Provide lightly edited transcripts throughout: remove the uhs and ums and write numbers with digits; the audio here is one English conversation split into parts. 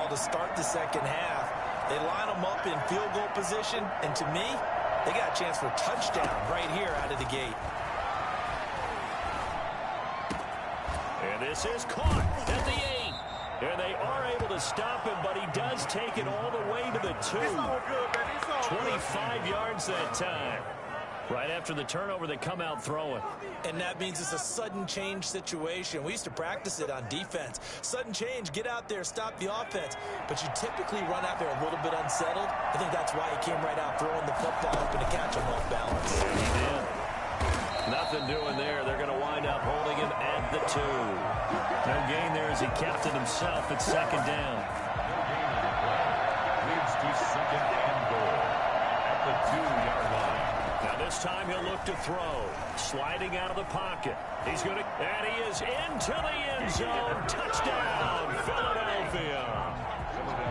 ball to start the second half. They line them up in field goal position, and to me, they got a chance for a touchdown right here out of the gate. And this is caught at the 8. And they are able to stop him, but he does take it all the way to the 2. 25 yards that time. Right after the turnover, they come out throwing. And that means it's a sudden change situation. We used to practice it on defense. Sudden change, get out there, stop the offense. But you typically run out there a little bit unsettled. I think that's why he came right out throwing the football, hoping to catch him off balance. Yeah, he did. Nothing doing there. They're going to wind up holding him at the 2. No gain there as he kept it himself at second down. Leads to second and goal at the 2-yard line. Now this time he'll look to throw. Sliding out of the pocket. He's going to, and he is into the end zone. Touchdown, Philadelphia.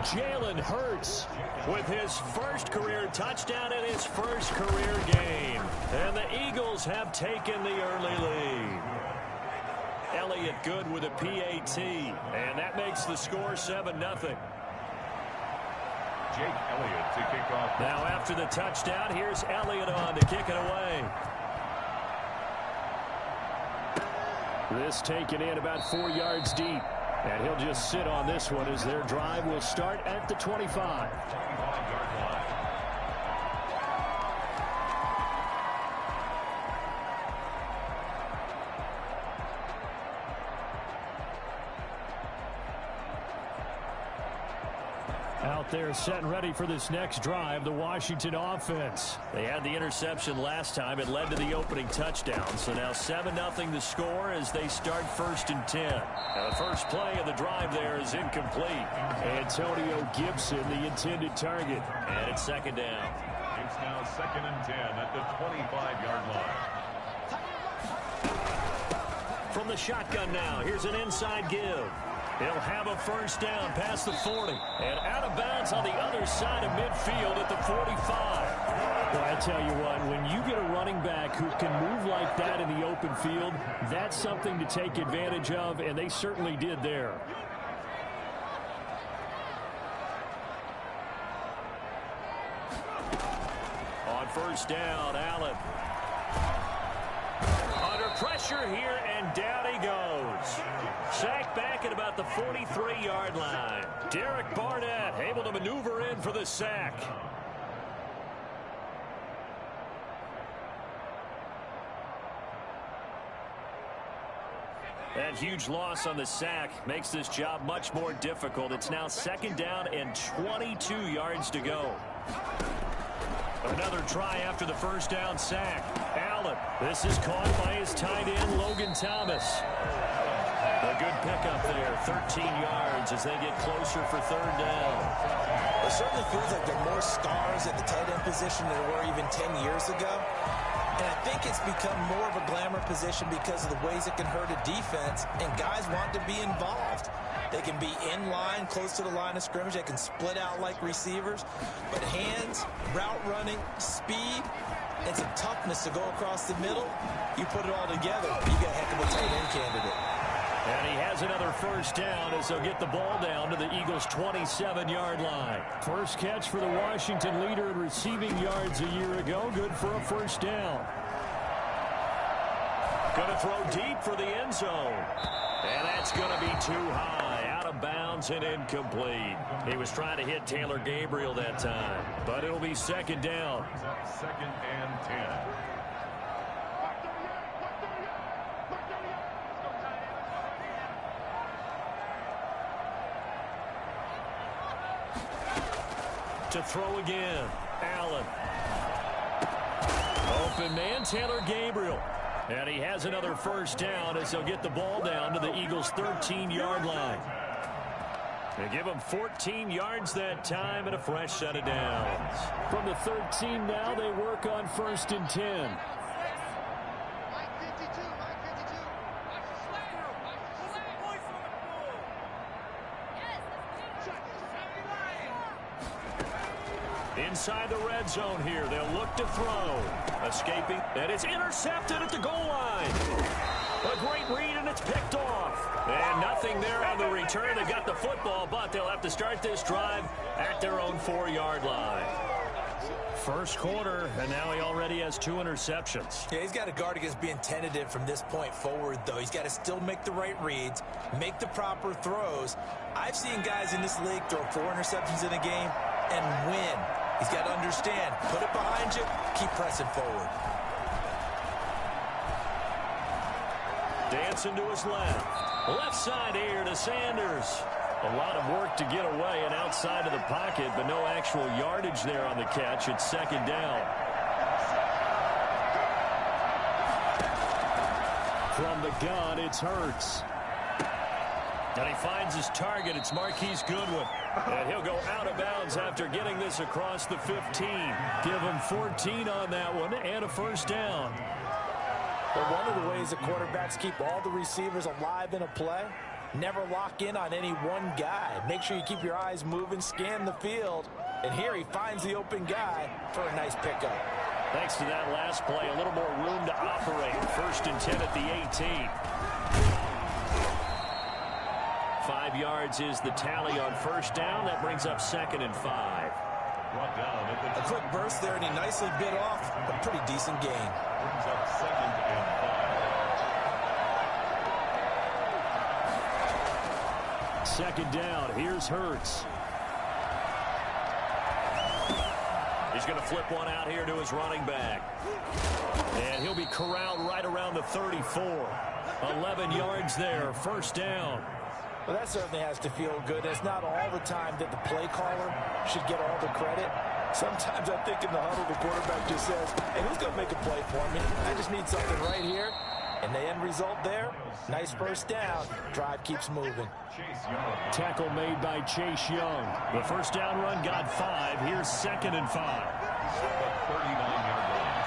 Jalen Hurts with his first career touchdown in his first career game. And the Eagles have taken the early lead. Elliott good with a PAT. And that makes the score 7-0. Jake Elliott to kick off. Now after the touchdown, here's Elliott on to kick it away. This taken in about 4 yards deep. And he'll just sit on this one as their drive will start at the 25. 25-yard line. Out there set and ready for this next drive, the Washington offense. They had the interception last time. It led to the opening touchdown. So now 7-0 the score as they start 1st and 10. Now the first play of the drive there is incomplete. Antonio Gibson, the intended target. And it's second down. It's now 2nd and 10 at the 25-yard line. From the shotgun now, here's an inside give. He'll have a first down past the 40. And out of bounds on the other side of midfield at the 45. Well, I tell you what, when you get a running back who can move like that in the open field, that's something to take advantage of, and they certainly did there. On first down, Allen. Under pressure here, and down he goes. Sacked back at about the 43-yard line. Derek Barnett able to maneuver in for the sack. That huge loss on the sack makes this job much more difficult. It's now 2nd down and 22 yards to go. Another try after the first down sack. Allen. This is caught by his tight end, Logan Thomas. A good pickup there, 13 yards as they get closer for 3rd down. It certainly feels like there are more stars at the tight end position than there were even 10 years ago. And I think it's become more of a glamour position because of the ways it can hurt a defense, and guys want to be involved. They can be in line, close to the line of scrimmage. They can split out like receivers. But hands, route running, speed, and some toughness to go across the middle, you put it all together, you get a heck of a tight end candidate. And he has another first down as they'll get the ball down to the Eagles' 27-yard line. First catch for the Washington leader in receiving yards a year ago. Good for a first down. Going to throw deep for the end zone. And that's going to be too high. Out of bounds and incomplete. He was trying to hit Taylor Gabriel that time. But it'll be 2nd down. 2nd and 10. To throw again. Allen. Open man, Taylor Gabriel. And he has another first down as they'll get the ball down to the Eagles' 13-yard line. They give him 14 yards that time and a fresh set of downs. From the 13 now, they work on 1st and 10. Inside the red zone here. They'll look to throw. Escaping. And it's intercepted at the goal line. A great read, and it's picked off. And nothing there on the return. They got the football, but they'll have to start this drive at their own 4-yard line. First quarter, and now he already has 2 interceptions. Yeah, he's got to guard against being tentative from this point forward, though. He's got to still make the right reads, make the proper throws. I've seen guys in this league throw 4 interceptions in a game and win. He's got to understand, put it behind you, keep pressing forward. Dancing to his left. Left side here to Sanders. A lot of work to get away and outside of the pocket, but no actual yardage there on the catch. It's second down. From the gun, it's Hurts. And he finds his target. It's Marquise Goodwin. And he'll go out of bounds after getting this across the 15. Give him 14 on that one and a first down. But one of the ways the quarterbacks keep all the receivers alive in a play, never lock in on any one guy. Make sure you keep your eyes moving, scan the field. And here he finds the open guy for a nice pickup. Thanks to that last play, a little more room to operate. First and 10 at the 18. 5 yards is the tally on first down. That brings up second and 5. A quick burst there, and he nicely bit off a pretty decent gain. Brings up second and 5. Second down. Here's Hurts. He's going to flip one out here to his running back. And he'll be corralled right around the 34. 11 yards there. First down. Well, that certainly has to feel good. It's not all the time that the play caller should get all the credit. Sometimes I think in the huddle, the quarterback just says, hey, who's going to make a play for me? I just need something right here. And the end result there, nice first down. Drive keeps moving. Tackle made by Chase Young. The first down run got 5. Here's second and 5. The 39-yard line.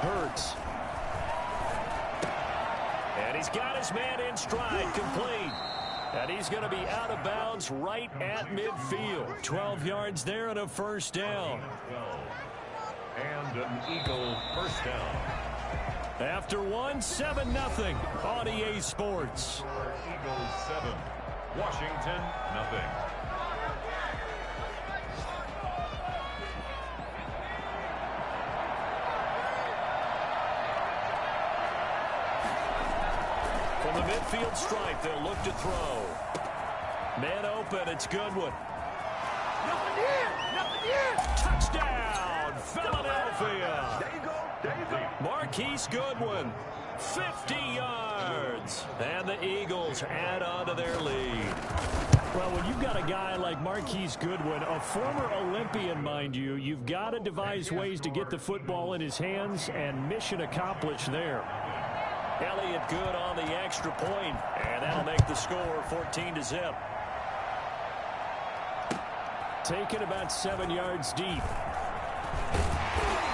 Hurts. And he's got his man in stride, complete. And he's going to be out of bounds right at midfield. 12 yards there and a first down. And an Eagle first down. After one, 7-0 on EA Sports. Eagles 7, Washington nothing. From the midfield stripe, they'll look to throw. Man open, it's Goodwin. Touchdown, Philadelphia. There you go. There you go. Marquise Goodwin, 50 yards. And the Eagles add on to their lead. Well, when you've got a guy like Marquise Goodwin, a former Olympian, mind you, you've got to devise ways to get the football in his hands, and mission accomplished there. Elliott good on the extra point, and that'll make the score 14-0. Taken about 7 yards deep.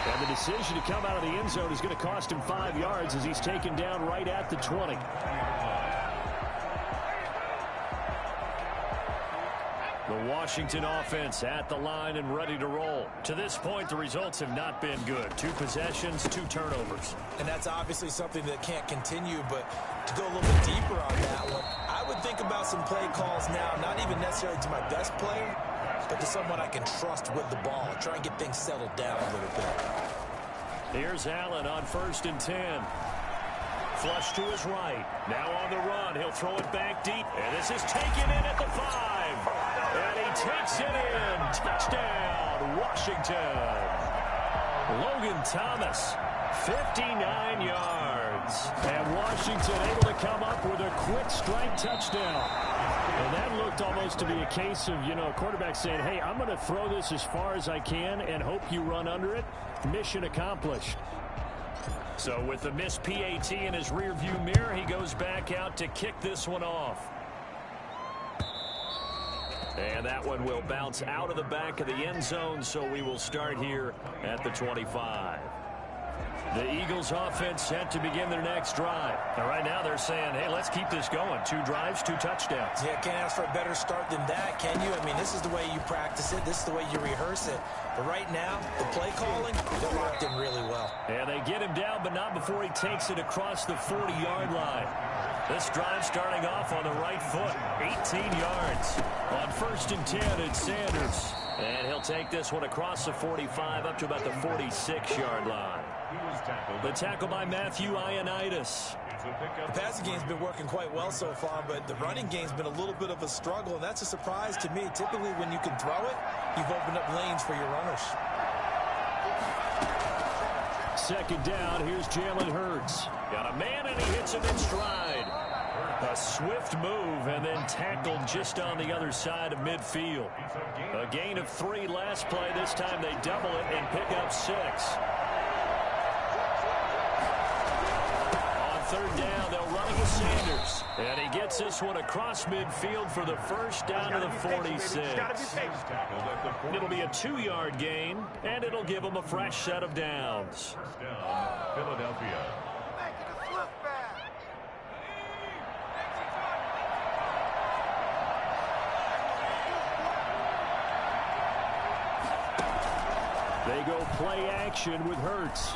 And the decision to come out of the end zone is going to cost him 5 yards as he's taken down right at the 20. The Washington offense at the line and ready to roll. To this point, the results have not been good. 2 possessions, 2 turnovers. And that's obviously something that can't continue, but to go a little bit deeper on that one, I would think about some play calls now, not even necessarily to my best player, but to someone I can trust with the ball. Try and get things settled down a little bit. Here's Allen on 1st and 10. Flush to his right. Now on the run. He'll throw it back deep. And this is taken in at the 5. And he takes it in. Touchdown, Washington. Logan Thomas, 59 yards. And Washington able to come up with a quick strike touchdown. And that looked almost to be a case of, a quarterback saying, hey, I'm going to throw this as far as I can and hope you run under it. Mission accomplished. So with the missed PAT in his rearview mirror, he goes back out to kick this one off. And that one will bounce out of the back of the end zone, so we will start here at the 25. The Eagles offense set to begin their next drive. And right now they're saying, hey, let's keep this going. 2 drives, 2 touchdowns. Yeah, can't ask for a better start than that, can you? I mean, this is the way you practice it. This is the way you rehearse it. But right now, the play calling, they're locked in really well. And they get him down, but not before he takes it across the 40-yard line. This drive starting off on the right foot, 18 yards. On 1st and 10, it's Sanders. And he'll take this one across the 45 up to about the 46-yard line. The tackle by Matthew Ioannidis. The passing game's been working quite well so far, but the running game's been a little bit of a struggle, and that's a surprise to me. Typically, when you can throw it, you've opened up lanes for your runners. 2nd down, here's Jalen Hurts. Got a man, and he hits him in stride. A swift move, and then tackled just on the other side of midfield. A gain of 3 last play. This time they double it and pick up 6. On 3rd down, they'll run it with Sanders. And he gets this one across midfield for the first down to the 46. It'll be a 2-yard gain, and it'll give them a fresh set of downs. Philadelphia. They go play action with Hurts.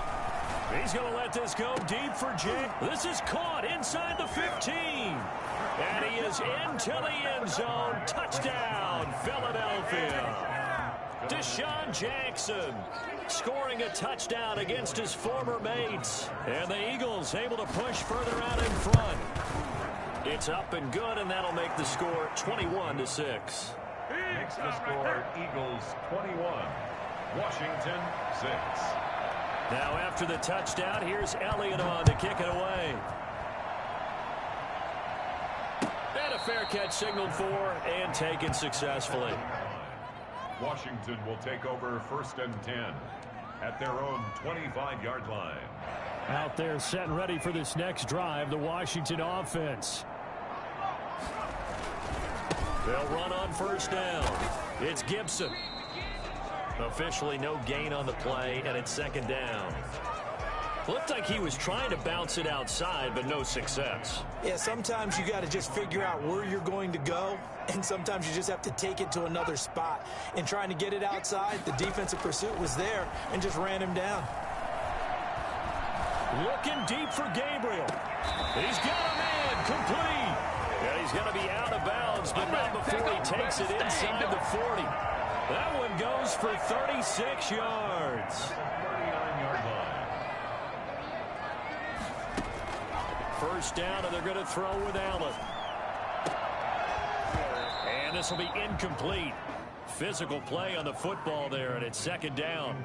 He's going to let this go deep for Jake. This is caught inside the 15. And he is into the end zone. Touchdown, Philadelphia. Deshaun Jackson scoring a touchdown against his former mates. And the Eagles able to push further out in front. It's up and good, and that'll make the score 21-6. Makes the score Eagles 21. Washington 6. Now after the touchdown, here's Elliott on to kick it away. And a fair catch signaled for and taken successfully. Washington will take over 1st and 10 at their own 25-yard line. Out there set and ready for this next drive, the Washington offense. They'll run on 1st down. It's Gibson. Officially no gain on the play, and it's 2nd down. Looked like he was trying to bounce it outside, but no success. Yeah, sometimes you got to just figure out where you're going to go, and sometimes you just have to take it to another spot. In trying to get it outside, the defensive pursuit was there and just ran him down. Looking deep for Gabriel. He's got a man complete. And he's going to be out of bounds, but not before he takes it inside the 40. That one goes for 36 yards. 39-yard line. 1st down, and they're going to throw with Allen. And this will be incomplete. Physical play on the football there, and it's 2nd down.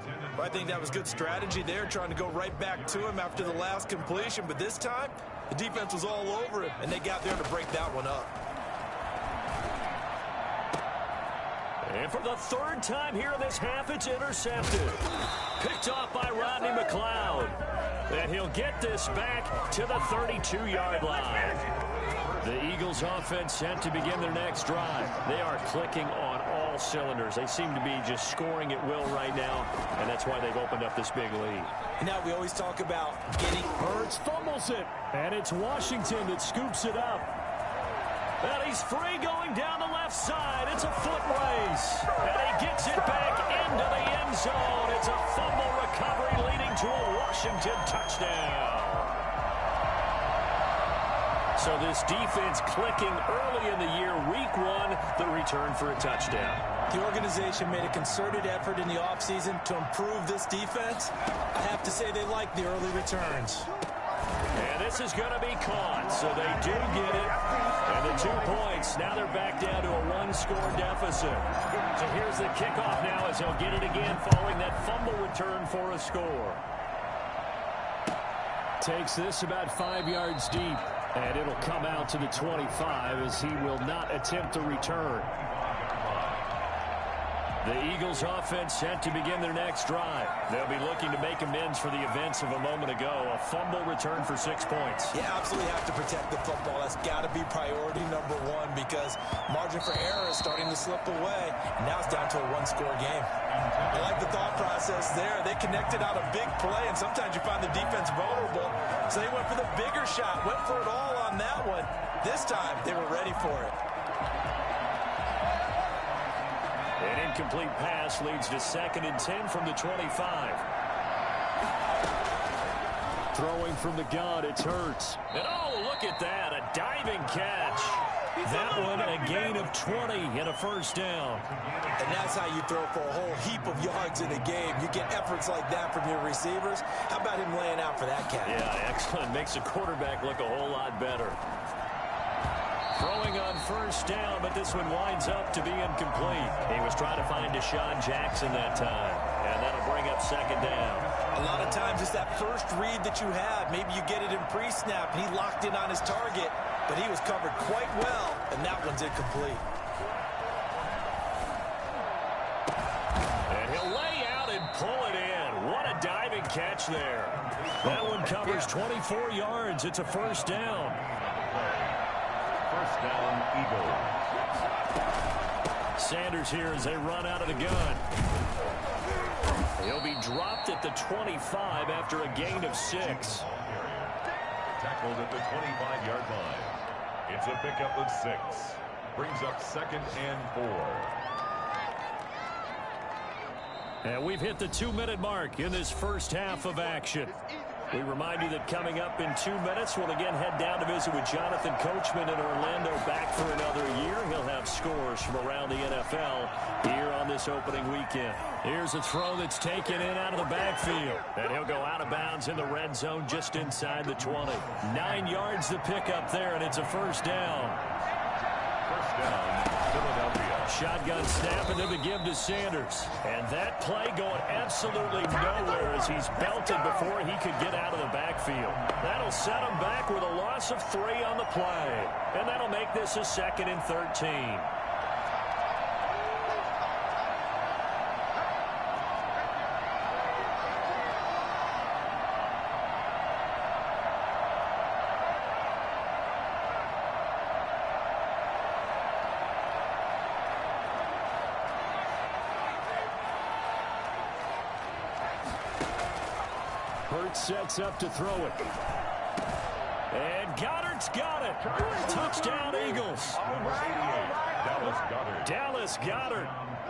I think that was good strategy there, trying to go right back to him after the last completion. But this time, the defense was all over him, and they got there to break that one up. And for the 3rd time here in this half, it's intercepted. Picked off by Rodney McLeod. And he'll get this back to the 32-yard line. The Eagles offense set to begin their next drive. They are clicking on all cylinders. They seem to be just scoring at will right now, and that's why they've opened up this big lead. Now we always talk about getting... Hurts fumbles it, and it's Washington that scoops it up. And he's free going down the left side. It's a foot race. And he gets it back into the end zone. It's a fumble recovery leading to a Washington touchdown. So this defense clicking early in the year. Week 1, the return for a touchdown. The organization made a concerted effort in the offseason to improve this defense. I have to say they like the early returns. And this is going to be caught, so they do get it. And the 2 points, now they're back down to a 1-score deficit. So here's the kickoff now as they'll get it again following that fumble return for a score. Takes this about 5 yards deep, and it'll come out to the 25 as he will not attempt to return. The Eagles offense set to begin their next drive. They'll be looking to make amends for the events of a moment ago. A fumble return for 6 points. Yeah, absolutely have to protect the football. That's got to be priority number one because margin for error is starting to slip away. And now it's down to a one-score game. I like the thought process there. They connected out a big play, and sometimes you find the defense vulnerable. So they went for the bigger shot, went for it all on that one. This time, they were ready for it. An incomplete pass leads to 2nd and 10 from the 25. Throwing from the gun, it's Hurts. And oh, look at that, a diving catch. That one, a gain of 20 and a first down. And that's how you throw for a whole heap of yards in a game. You get efforts like that from your receivers. How about him laying out for that catch? Yeah, excellent. Makes a quarterback look a whole lot better. Throwing on first down, but this one winds up to be incomplete. He was trying to find Deshaun Jackson that time, and that'll bring up 2nd down. A lot of times it's that first read that you have. Maybe you get it in pre-snap, and he locked in on his target, but he was covered quite well, and that one's incomplete. And he'll lay out and pull it in. What a diving catch there. That one covers 24 yards. It's a first down. First down, Eagles. Sanders here as they run out of the gun. He'll be dropped at the 25 after a gain of 6. Tackled at the 25-yard line. It's a pickup of 6. Brings up 2nd and 4. And we've hit the 2-minute mark in this first half of action. We remind you that coming up in 2 minutes, we'll again head down to visit with Jonathan Coachman in Orlando, back for another year. He'll have scores from around the NFL here on this opening weekend. Here's a throw that's taken in out of the backfield. And he'll go out of bounds in the red zone just inside the 20. 9 yards to pick up there, and it's a first down. First down, Philadelphia. Shotgun snap and then the give to Sanders. And that play going absolutely nowhere as he's belted before he could get out of the backfield. That'll set him back with a loss of 3 on the play. And that'll make this a 2nd and 13. Sets up to throw it. And Goddard's got it. Touchdown, Eagles. Dallas Goedert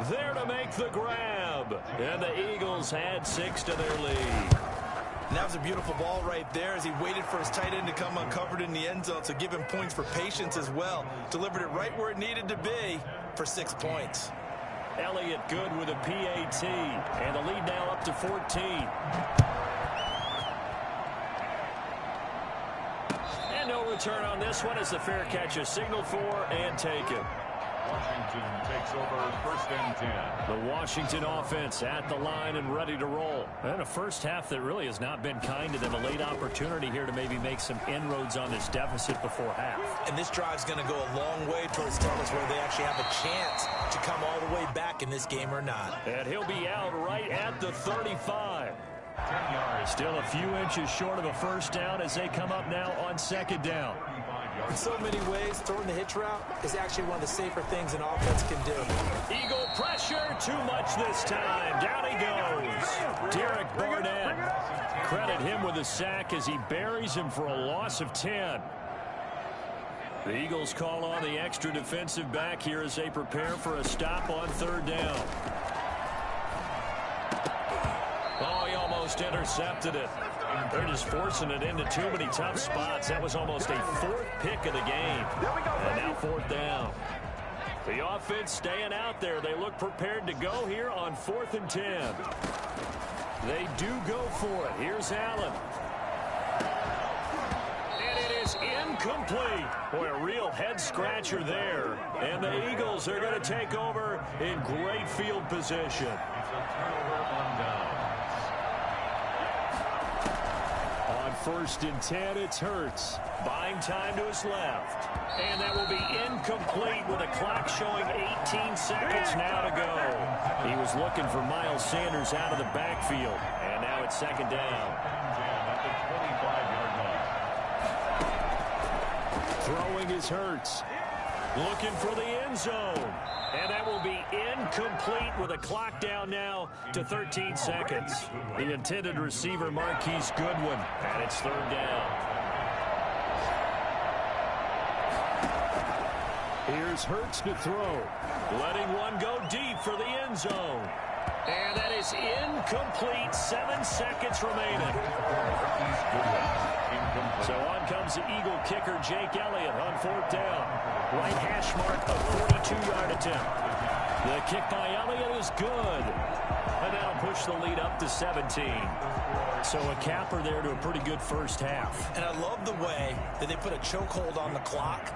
there to make the grab. And the Eagles add 6 to their lead. And that was a beautiful ball right there as he waited for his tight end to come uncovered in the end zone, so give him points for patience as well. Delivered it right where it needed to be for 6 points. Elliott good with a PAT. And the lead now up to 14. No return on this one as the fair catch is signaled for and taken. Washington takes over 1st and 10. The Washington offense at the line and ready to roll. And a first half that really has not been kind to them. A late opportunity here to maybe make some inroads on this deficit before half. And this drive's going to go a long way towards telling us whether they actually have a chance to come all the way back in this game or not. And he'll be out right at the 35. Still a few inches short of a first down as they come up now on 2nd down. In so many ways, throwing the hitch route is actually one of the safer things an offense can do. Eagle pressure, too much this time. Down he goes. Derek Barnett. Credit him with a sack as he buries him for a loss of 10. The Eagles call on the extra defensive back here as they prepare for a stop on 3rd down. Oh, he almost intercepted it. They're just forcing it into too many tough spots. That was almost a 4th pick of the game. And now 4th down. The offense staying out there. They look prepared to go here on 4th and 10. They do go for it. Here's Allen. And it is incomplete. Boy, a real head-scratcher there. And the Eagles are going to take over in great field position. It's a turnover on down. On 1st and 10, it's Hurts. Buying time to his left. And that will be incomplete. incomplete with a clock showing 18 seconds now to go. He was looking for Miles Sanders out of the backfield, and now it's second down. At the 25-yard line. Throwing is Hurts. Looking for the end zone. And that will be incomplete with a clock down now to 13 seconds. The intended receiver, Marquise Goodwin, and it's third down. Here's Hurts to throw. Letting one go deep for the end zone. And that is incomplete. 7 seconds remaining. So on comes the Eagle kicker, Jake Elliott, on fourth down. Right hash mark, a 42-yard attempt. The kick by Elliott is good. And that'll push the lead up to 17. So a capper there to a pretty good first half. And I love the way that they put a chokehold on the clock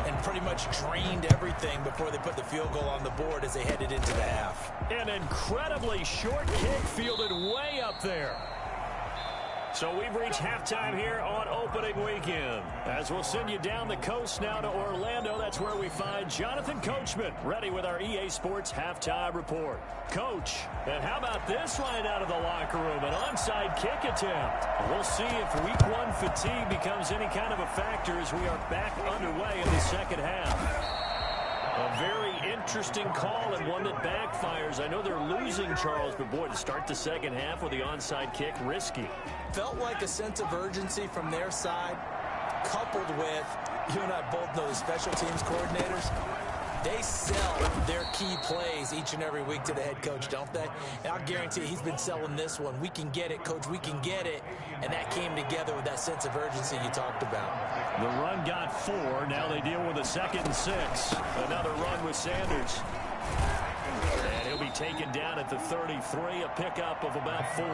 and pretty much drained everything before they put the field goal on the board as they headed into the half. An incredibly short kick fielded way up there. So we've reached halftime here on opening weekend. As we'll send you down the coast now to Orlando, that's where we find Jonathan Coachman, ready with our EA Sports halftime report. Coach, and how about this line out of the locker room? An onside kick attempt. We'll see if week one fatigue becomes any kind of a factor as we are back underway in the second half. A very interesting call and one that backfires. I know they're losing, Charles, but boy, to start the second half with the onside kick, risky. Felt like a sense of urgency from their side, coupled with, you and I both know the special teams coordinators, they sell their key plays each and every week to the head coach, don't they? And I'll guarantee you he's been selling this one. We can get it, coach, we can get it. And that came together with that sense of urgency you talked about. The run got 4. Now they deal with a 2nd and 6. Another run with Sanders. And he'll be taken down at the 33, a pickup of about 4.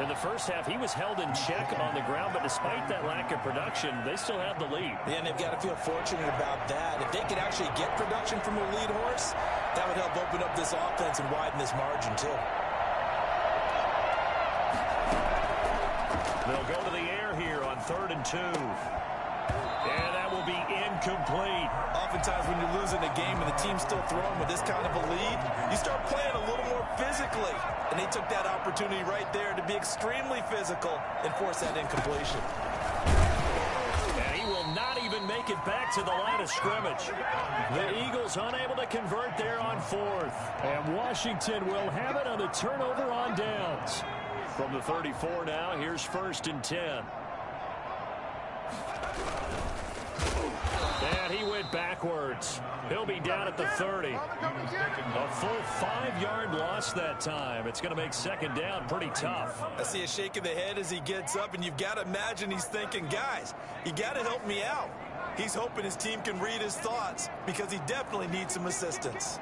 In the first half, he was held in check on the ground, but despite that lack of production, they still have the lead. Yeah, and they've got to feel fortunate about that. If they could actually get production from their lead horse, that would help open up this offense and widen this margin, too. They'll go to the air here on 3rd and 2. And that will be incomplete. Oftentimes when you're losing a game and the team's still throwing with this kind of a lead, you start playing a little more physically. And they took that opportunity right there to be extremely physical and force that incompletion. And he will not even make it back to the line of scrimmage. The Eagles unable to convert there on 4th. And Washington will have it on the turnover on downs. From the 34 now, here's 1st and 10. And he went backwards. He'll be down at the 30. A full 5-yard loss that time. It's going to make second down pretty tough. I see a shake of the head as he gets up, and you've got to imagine he's thinking, guys, you got to help me out. He's hoping his team can read his thoughts because he definitely needs some assistance.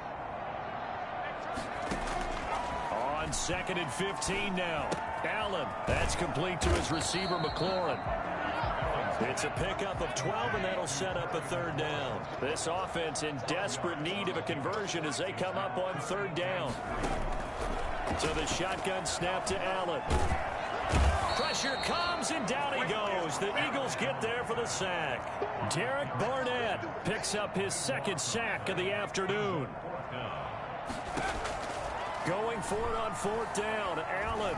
On 2nd and 15 now. Allen, that's complete to his receiver, McLaurin. It's a pickup of 12, and that'll set up a 3rd down. This offense in desperate need of a conversion as they come up on 3rd down. So the shotgun snap to Allen. Pressure comes, and down he goes. The Eagles get there for the sack. Derek Barnett picks up his 2nd sack of the afternoon. Going for it on 4th down, Allen.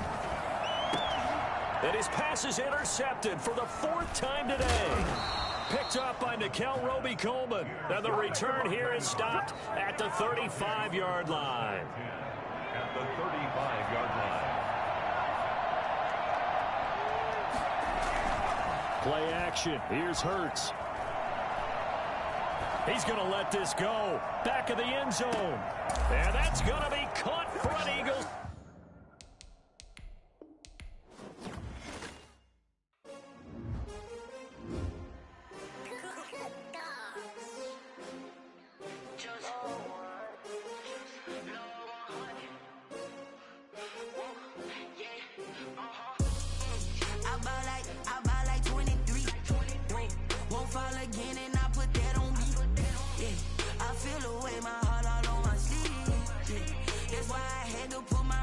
And his pass is intercepted for the 4th time today. Picked up by Nikel Roby-Coleman. And the return here is stopped at the 35-yard line. At the 35-yard line. Play action. Here's Hurts. He's going to let this go. Back of the end zone. And that's going to be caught for an Eagles.